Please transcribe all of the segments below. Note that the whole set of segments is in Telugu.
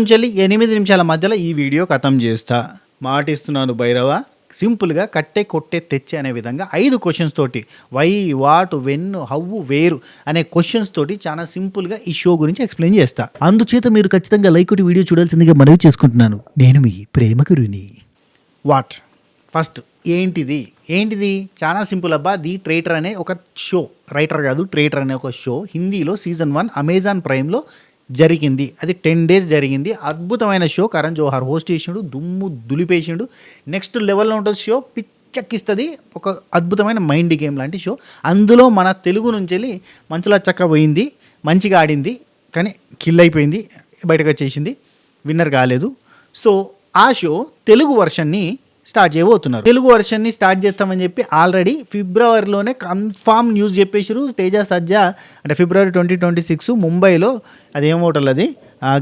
నుంచి 8 నిమిషాల మధ్యలో ఈ వీడియో ఖతం చేస్తా. మాటిస్తున్నాను భైరవ. సింపుల్గా కట్టే కొట్టే తెచ్చే అనే విధంగా 5 క్వశ్చన్స్ తోటి వై వాట్ వెన్ హౌ వేరు అనే క్వశ్చన్స్ తోటి చాలా సింపుల్గా ఈ షో గురించి ఎక్స్ప్లెయిన్ చేస్తా. అందుచేత మీరు ఖచ్చితంగా లైక్ కొట్టి వీడియో చూడాల్సిందిగా మనవి చేసుకుంటున్నాను. నేను మీ ప్రేమ గురుని. వాట్ ఫస్ట్ ఏంటిది చాలా సింపుల్ అబ్బా. ది ట్రేటర్ అనే ఒక షో, రైటర్ కాదు ట్రేటర్ అనే ఒక షో హిందీలో సీజన్ 1 అమెజాన్ ప్రైమ్లో జరిగింది. అది 10 days జరిగింది. అద్భుతమైన షో. కరణ్ జోహార్ హోస్ట్ చేసిండు, దుమ్ము దులిపేసిండు. నెక్స్ట్ లెవెల్లో ఉంటుంది షో. పిచ్చెక్కిస్తుంది. ఒక అద్భుతమైన మైండ్ గేమ్ లాంటి షో. అందులో మన తెలుగు నుంచి వెళ్ళి మంచులా చక్క పోయింది, మంచిగా ఆడింది, కానీ కిల్ అయిపోయింది, బయటకు వచ్చేసింది, విన్నర్ కాలేదు. సో ఆ షో తెలుగు వర్షన్ని స్టార్ట్ చేయబోతున్నారు. తెలుగు వర్షన్ని స్టార్ట్ చేస్తామని చెప్పి ఆల్రెడీ ఫిబ్రవరిలోనే కన్ఫామ్ న్యూస్ చెప్పేసారు. తేజ సజ్జా అంటే ఫిబ్రవరి 2026 ముంబైలో అదేం హోటల్, అది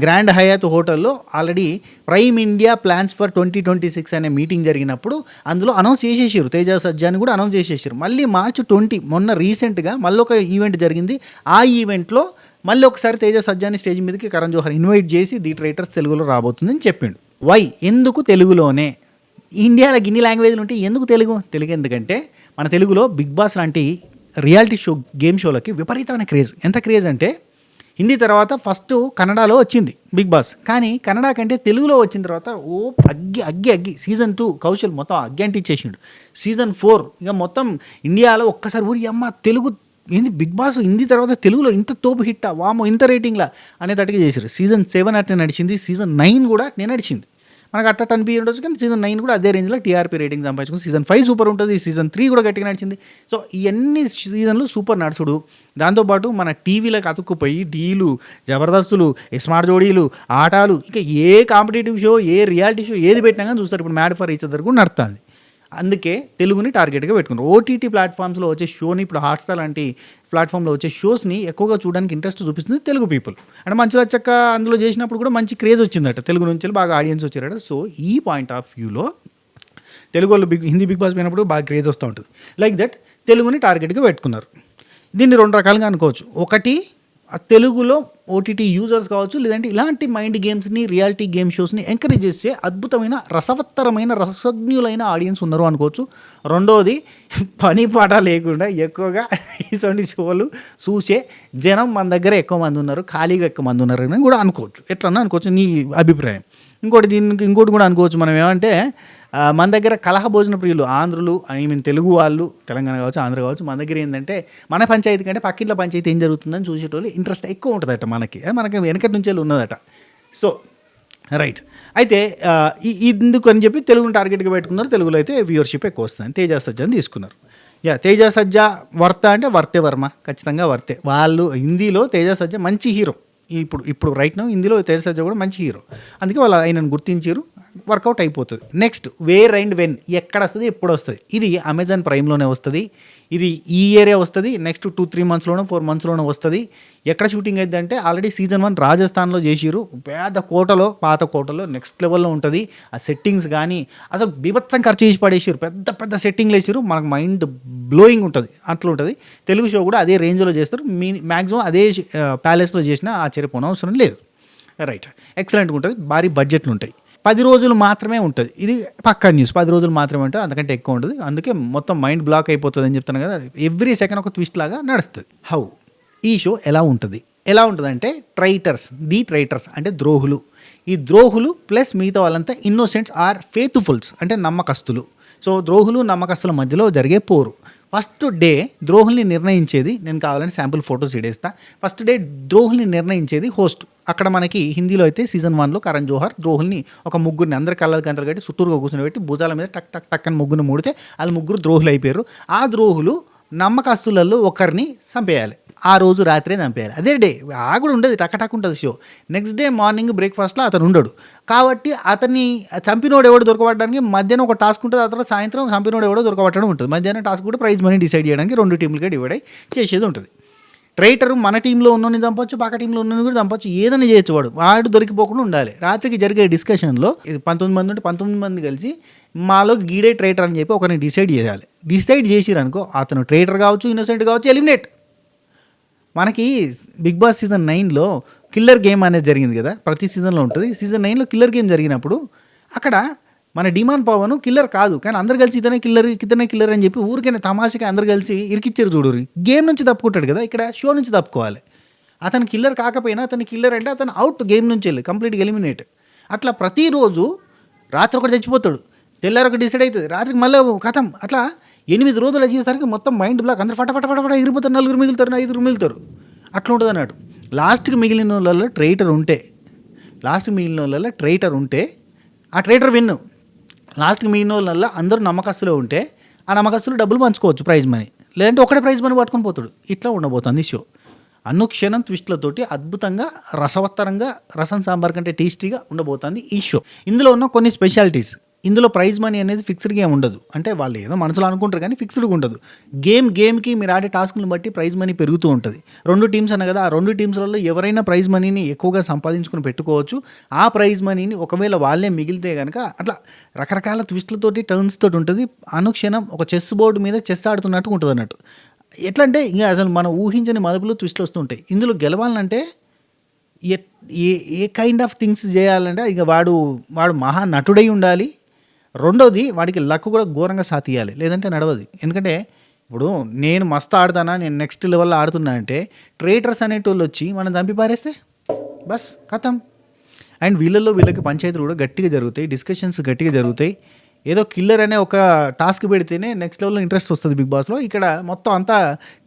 గ్రాండ్ హయాత్ హోటల్లో already prime India plans for 2026 అనే మీటింగ్ జరిగినప్పుడు అందులో అనౌన్స్ చేసేసారు. తేజ సజ్జాని కూడా అనౌన్స్ చేసేసారు. మళ్ళీ మార్చ్ 20 మొన్న రీసెంట్గా మళ్ళీ ఒక ఈవెంట్ జరిగింది. ఆ ఈవెంట్లో మళ్ళీ ఒకసారి తేజ సజ్జాని స్టేజ్ మీదకి కరణ్ జోహర్ ఇన్వైట్ చేసి ది ట్రేటర్స్ తెలుగులో రాబోతుందని చెప్పిండు. వై ఎందుకు తెలుగులోనే? ఇండియాలో గిన్ని లాంగ్వేజ్లు ఉంటే ఎందుకు తెలుగు ఎందుకంటే మన తెలుగులో బిగ్ బాస్ లాంటి రియాలిటీ షో గేమ్ షోలకి విపరీతమైన క్రేజ్. ఎంత క్రేజ్ అంటే హిందీ తర్వాత ఫస్ట్ కన్నడలో వచ్చింది బిగ్ బాస్, కానీ కన్నడ కంటే తెలుగులో వచ్చిన తర్వాత అగ్గి సీజన్ 2 కౌశల్ మొత్తం అగ్గి అంటించేసిండు. సీజన్ 4 ఇక మొత్తం ఇండియాలో ఒక్కసారి ఊరి అమ్మ తెలుగు ఏంది బిగ్ బాస్ హిందీ తర్వాత తెలుగులో ఇంత తోపు హిట్టా, వామో ఇంత రేటింగ్లా అనేటట్టుగా చేశారు. సీజన్ 7 అట్నే నడిచింది, సీజన్ 9 కూడా అట్నే నడిచింది. మనకు అట్ట అనిపి ఉండొచ్చు, కానీ సీజన్ 9 కూడా అదే రేంజ్లో టీఆర్పీ రేటింగ్ సంపాదించుకుంది. సీజన్ 5 సూపర్ ఉంటుంది, సీజన్ 3 కూడా గట్టిగా నడిచింది. సో ఇవన్నీ సీజన్లు సూపర్ నడుచుడు. దాంతోపాటు మన టీవీలకు అతుక్కుపోయి డీలు, జబర్దస్తులు, స్మార్ట్ జోడీలు, ఆటాలు, ఇంకా ఏ competitive show, a reality show ఏది పెట్టినా కానీ చూస్తారు. ఇప్పుడు మ్యాడ్ ఫర్ ఈచ్ అదర్ కూడా నడుస్తుంది. అందుకే తెలుగుని టార్గెట్గా పెట్టుకున్నారు. ఓటీటీ ప్లాట్ఫామ్స్లో వచ్చే షోని, ఇప్పుడు హాట్స్టార్ లాంటి ప్లాట్ఫామ్లో వచ్చే షోస్ని ఎక్కువగా చూడడానికి ఇంట్రెస్ట్ చూపిస్తుంది తెలుగు పీపుల్. అంటే మంచిగా చక్క అందులో చేసినప్పుడు కూడా మంచి క్రేజ్ వచ్చిందట, తెలుగు నుంచి బాగా ఆడియన్స్ వచ్చారట. సో ఈ పాయింట్ ఆఫ్ వ్యూలో తెలుగు వాళ్ళు హిందీ బిగ్ బాస్ పోయినప్పుడు బాగా క్రేజ్ వస్తూ ఉంటుంది. లైక్ దట్ తెలుగుని టార్గెట్గా పెట్టుకున్నారు. దీన్ని 2 రకాలుగా అనుకోవచ్చు. ఒకటి తెలుగులో ఓటీటీ యూజర్స్ కావచ్చు, లేదంటే ఇలాంటి మైండ్ గేమ్స్ని, రియాలిటీ గేమ్ షోస్ని ఎంకరేజ్ చేసే అద్భుతమైన రసవత్తరమైన రసజ్ఞులైన ఆడియన్స్ ఉన్నారు అనుకోవచ్చు. రెండోది పని పాట లేకుండా ఎక్కువగా ఇటువంటి షోలు చూసే జనం మన దగ్గర ఎక్కువ మంది ఉన్నారు, ఖాళీగా ఎక్కువ మంది ఉన్నారు అని కూడా అనుకోవచ్చు. ఎట్లన్నా అనుకోవచ్చు, నీ అభిప్రాయం. ఇంకోటి కూడా అనుకోవచ్చు మనం ఏమంటే, మన దగ్గర కలహ భోజన ప్రియులు ఆంధ్రులు, తెలుగు వాళ్ళు, తెలంగాణ కావచ్చు, ఆంధ్ర కావచ్చు, మన దగ్గర ఏంటంటే మన పంచాయతీ కంటే పక్కింట్లో పంచాయతీ ఏం జరుగుతుందని చూసేటోళ్ళు ఇంట్రెస్ట్ ఎక్కువ ఉంటుందట. మనకి వెనకటి నుంచి ఉన్నదట. సో రైట్, అయితే ఇందుకు అని చెప్పి తెలుగుని టార్గెట్గా పెట్టుకున్నారు. తెలుగులో అయితే వ్యూవర్షిప్ ఎక్కువ వస్తుంది. తేజ సజ్జాని తీసుకున్నారు. తేజ సజ్జా వర్త అంటే వర్తే వర్మ, ఖచ్చితంగా వర్తే. వాళ్ళు హిందీలో తేజ సజ్జా మంచి హీరో. ఇప్పుడు రైట్ నౌ హిందీలో తేజ సజ్జా కూడా మంచి హీరో. అందుకే వాళ్ళు ఆయనను గుర్తించారు, వర్కౌట్ అయిపోతుంది. నెక్స్ట్ వేర్ అండ్ వెన్, ఎక్కడ వస్తుంది, ఎప్పుడు వస్తుంది? ఇది అమెజాన్ ప్రైమ్లోనే వస్తుంది. ఇది ఈ ఏరియా వస్తుంది. నెక్స్ట్ 2-3 monthsలోనో 4 monthsలోనో వస్తుంది. ఎక్కడ షూటింగ్ అయింది అంటే ఆల్రెడీ సీజన్ 1 రాజస్థాన్లో చేసిరు. పెద్ద కోటలో, పాత కోటలో నెక్స్ట్ లెవెల్లో ఉంటుంది. ఆ సెట్టింగ్స్ కానీ అసలు బీభత్సం ఖర్చు చేసి పడేసారు. పెద్ద సెట్టింగ్లు వేసారు. మనకు మైండ్ బ్లోయింగ్ ఉంటుంది, అట్లా ఉంటుంది. తెలుగు షో కూడా అదే రేంజ్లో చేస్తారు. మ్యాక్సిమం అదే ప్యాలెస్లో చేసినా ఆశ్చర్యపోనవసరం లేదు. రైట్, ఎక్సలెంట్గా ఉంటుంది. భారీ బడ్జెట్లు ఉంటాయి. 10 రోజులు మాత్రమే ఉంటుంది. ఇది పక్కా న్యూస్. 10 రోజులు మాత్రమే ఉంటుంది, అంతకంటే ఎక్కువ ఉంటుంది. అందుకే మొత్తం మైండ్ బ్లాక్ అయిపోతుంది అని చెప్తాను కదా. ఎవ్రీ సెకండ్ ఒక ట్విస్ట్ లాగా నడుస్తుంది. హౌ ఈ షో ఎలా ఉంటుందంటే ది ట్రైటర్స్ అంటే ద్రోహులు. ఈ ద్రోహులు ప్లస్ మిగతా వాళ్ళంతా ఇన్నోసెంట్స్ ఆర్ ఫేత్ఫుల్స్ అంటే నమ్మకస్తులు. సో ద్రోహులు నమ్మకస్తుల మధ్యలో జరిగే పోరు. ఫస్ట్ డే ద్రోహుల్ని నిర్ణయించేది, నేను కావాలంటే శాంపుల్ ఫొటోస్ ఇడేస్తా. ఫస్ట్ డే ద్రోహుల్ని నిర్ణయించేది హోస్ట్. అక్కడ మనకి హిందీలో అయితే సీజన్ 1లో కరణ్ జోహార్ ద్రోహుల్ని ఒక ముగ్గురిని అందరి కళ్ళకి అంతలు కట్టి చుట్టూరుగా కూర్చొని పెట్టి భుజాల మీద టక్ టక్ టక్ అని ముగ్గురిని మూడితే వాళ్ళు ముగ్గురు ద్రోహులు అయిపోయారు. ఆ ద్రోహులు నమ్మకస్తులలో ఒకరిని చంపేయాలి. ఆ రోజు రాత్రే చంపేయాలి. అదే డే కూడా ఉండదు, టక్ ఉంటుంది షో. నెక్స్ట్ డే మార్నింగ్ బ్రేక్ఫాస్ట్లో అతను ఉండడు. కాబట్టి అతన్ని చంపినోడు ఎవడు దొరకబడడానికి మధ్యాహ్నం ఒక టాస్క్ ఉంటుంది. ఆ తర్వాత సాయంత్రం చంపినోడు ఎవడో దొరకబట్టడం ఉంటుంది. మధ్యాహ్నం టాస్క్ కూడా ప్రైజ్ మనీ డిసైడ్ చేయడానికి 2 టీంలుగా డివైడ్ అయ్యి చేసేది ఉంటుంది. ట్రైటర్ మన టీంలో ఉన్నోని చంపొచ్చు, పక్క టీంలో ఉన్నోని కూడా చంపొచ్చు, ఏదైనా చేయొచ్చు. వాడు దొరికిపోకుండా ఉండాలి. రాత్రికి జరిగే డిస్కషన్లో 19 మంది ఉంటే 19 మంది కలిసి మాలో గీడే ట్రైటర్ అని చెప్పి ఒకరిని డిసైడ్ చేయాలి. డిసైడ్ చేసిరనుకో అతను ట్రైటర్ కావచ్చు, ఇన్నోసెంట్ కావచ్చు, ఎలిమినేట్. మనకి బిగ్ బాస్ సీజన్ 9లో కిల్లర్ గేమ్ అనేది జరిగింది కదా, ప్రతి సీజన్లో ఉంటుంది. సీజన్ 9లో కిల్లర్ గేమ్ జరిగినప్పుడు అక్కడ మన డిమాండ్ పవన్ కిల్లర్ కాదు, కానీ అందరు కలిసి ఇతనే కిల్లర్ అని చెప్పి ఊరికైనా తమాషగా అందరు కలిసి ఇరికిచ్చారు చూడరు. గేమ్ నుంచి తప్పుకుంటాడు కదా, ఇక్కడ షో నుంచి తప్పుకోవాలి. అతను కిల్లర్ కాకపోయినా అతను కిల్లర్ అంటే అతను అవుట్ గేమ్ నుంచి వెళ్ళి కంప్లీట్గా ఎలిమినేట్. అట్లా ప్రతిరోజు రాత్రి ఒకటి చచ్చిపోతాడు, తెల్లారి ఒకటి డిసైడ్ అవుతుంది, రాత్రికి మళ్ళీ కథం. అట్లా 8 రోజులు వచ్చేసరికి మొత్తం మైండ్ బ్లాక్, అందరూ ఫట ఎగిరిపోతారు, 4 మిగులుతారు, 5 మిగులుతారు. అట్లా ఉంటుంది అన్నట్టు. లాస్ట్కి మిగిలిన వాళ్ళలో ట్రైటర్ ఉంటే ఆ ట్రైటర్ విన్ను. లాస్ట్కి మిగిలిన వాళ్ళ అందరూ నమ్మకస్తులు ఉంటే ఆ నమ్మకస్తులు డబ్బులు పంచుకోవచ్చు, ప్రైజ్ మనీ. లేదంటే ఒకటే ప్రైజ్ మనీ పట్టుకొని పోతాడు. ఇట్లా ఉండబోతుంది షో. అనుక్షణం ట్విస్ట్లతోటి అద్భుతంగా, రసవత్తరంగా, రసం సాంబార్ కంటే టేస్టీగా ఉండబోతుంది ఈ షో. ఇందులో ఉన్న కొన్ని స్పెషాలిటీస్, ఇందులో ప్రైజ్ మనీ అనేది ఫిక్స్డ్గా ఏమి ఉండదు. అంటే వాళ్ళు ఏదో మనసులో అనుకుంటారు కానీ ఫిక్స్డ్గా ఉండదు. గేమ్కి మీరు ఆడే టాస్క్ని బట్టి ప్రైజ్ మనీ పెరుగుతూ ఉంటుంది. 2 టీమ్స్ అన్న కదా, ఆ 2 టీమ్స్లలో ఎవరైనా ప్రైజ్ మనీని ఎక్కువగా సంపాదించుకుని పెట్టుకోవచ్చు. ఆ ప్రైజ్ మనీని ఒకవేళ వాళ్ళే మిగిలితే కనుక అట్లా రకరకాల ట్విస్ట్లతోటి, టర్న్స్ తోటి ఉంటుంది. అనుక్షణం ఒక చెస్ బోర్డు మీద చెస్ ఆడుతున్నట్టు ఉంటుంది అన్నట్టు. ఎట్లా అంటే ఇంకా అసలు మనం ఊహించని మలుపులు ట్విస్ట్లు వస్తుంటాయి. ఇందులో గెలవాలంటే ఏ కైండ్ ఆఫ్ థింగ్స్ చేయాలంటే ఇక వాడు మహా నటుడై ఉండాలి. రెండోది వాడికి లక్ కూడా ఘోరంగా సాతియాలి, లేదంటే నడవదు. ఎందుకంటే ఇప్పుడు నేను మస్తు ఆడతానా, నేను నెక్స్ట్ లెవెల్లో ఆడుతున్నా అంటే ట్రేటర్స్ అనేటోళ్ళు వచ్చి మనం చంపి పారేస్తే బస్ కథం. అండ్ వీళ్ళకి పంచాయతీలు కూడా గట్టిగా జరుగుతాయి, డిస్కషన్స్ గట్టిగా జరుగుతాయి. ఏదో కిల్లర్ అనే ఒక టాస్క్ పెడితేనే నెక్స్ట్ లెవెల్లో ఇంట్రెస్ట్ వస్తుంది బిగ్ బాస్లో. ఇక్కడ మొత్తం అంతా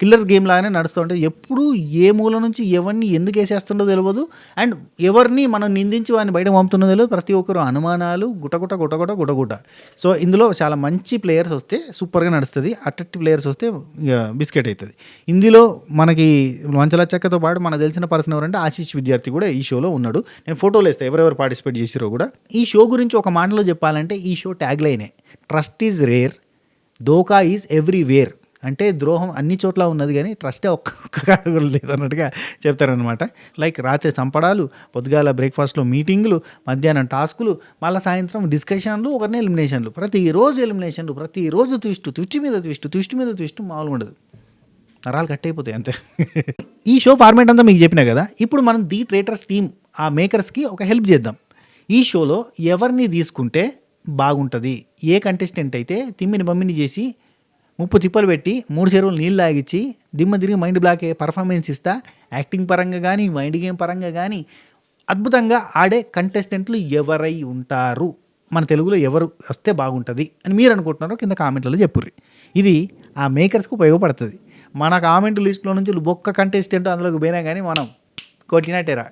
కిల్లర్ గేమ్ లాగానే నడుస్తూ ఉంటుంది. ఎప్పుడు ఏ మూల నుంచి ఎవరిని ఎందుకు వేసేస్తుండో తెలియదు. అండ్ ఎవరిని మనం నిందించి వాడిని బయట పంపుతున్నదో తెలియదు. ప్రతి ఒక్కరు అనుమానాలు గుటగుట. సో ఇందులో చాలా మంచి ప్లేయర్స్ వస్తే సూపర్గా నడుస్తుంది, అట్రాక్టివ్ ప్లేయర్స్ వస్తే ఇక బిస్కెట్ అవుతుంది. ఇందులో మనకి మంచల చెక్కతో పాటు మనకు తెలిసిన పర్సన్ ఎవరంటే ఆశీష్ విద్యార్థి కూడా ఈ షోలో ఉన్నాడు. నేను ఫోటోలు వేస్తాను ఎవరెవరు పార్టిసిపేట్ చేసిరో కూడా. ఈ షో గురించి ఒక మాటలో చెప్పాలంటే ఈ షో ట్యాగ్ లైనే trust is rare, dhokha is everywhere. అంటే ద్రోహం అన్ని చోట్ల ఉన్నది కానీ ట్రస్టే ఒక్క కూడా లేదన్నట్టుగా చెప్తారనమాట. లైక్ రాత్రి చంపడాలు, పొద్దుగాల బ్రేక్ఫాస్ట్లో మీటింగులు, మధ్యాహ్నం టాస్కులు, మళ్ళీ సాయంత్రం డిస్కషన్లు, ఒకరిని ఎలిమినేషన్లు, ప్రతిరోజు ట్విస్ట్ మీద ట్విస్ట్ మామూలుగా ఉండదు. నరాలు కట్ అయిపోతాయి అంతే. ఈ షో ఫార్మేట్ అంతా మీకు చెప్పినా కదా. ఇప్పుడు మనం ది ట్రేటర్స్ టీమ్, ఆ మేకర్స్కి ఒక హెల్ప్ చేద్దాం. ఈ షోలో ఎవరిని తీసుకుంటే బాగుంటుంది, ఏ కంటెస్టెంట్ అయితే బమ్మిని చేసి 30 తిప్పలు పెట్టి 3 చెరువులు నీళ్ళు తాగిచ్చి దిమ్మ తిరిగి మైండ్ బ్లాక్ అయ్యే పర్ఫార్మెన్స్ ఇస్తా, యాక్టింగ్ పరంగా కానీ మైండ్ గేమ్ పరంగా కానీ అద్భుతంగా ఆడే కంటెస్టెంట్లు ఎవరై ఉంటారు, మన తెలుగులో ఎవరు వస్తే బాగుంటుంది అని మీరు అనుకుంటున్నారో కింద కామెంట్లలో చెప్పుర్రి. ఇది ఆ మేకర్స్కి ఉపయోగపడుతుంది. మన కామెంట్ లిస్ట్లో నుంచి ఒక్క కంటెస్టెంట్ అందులోకి పోయినా కానీ మనం కొట్టినట్టేరా.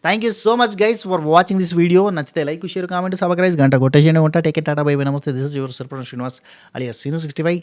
Thank you so much guys for watching this video. నచ్చితే లైక్, షేర్, కామెంట్, సబ్స్క్రైబ్, గంట కొట్టేసేనే ఉంటా. Take care, tata, bye bye, namaste. This is your sarpanch Srinivas alias Sinu 65.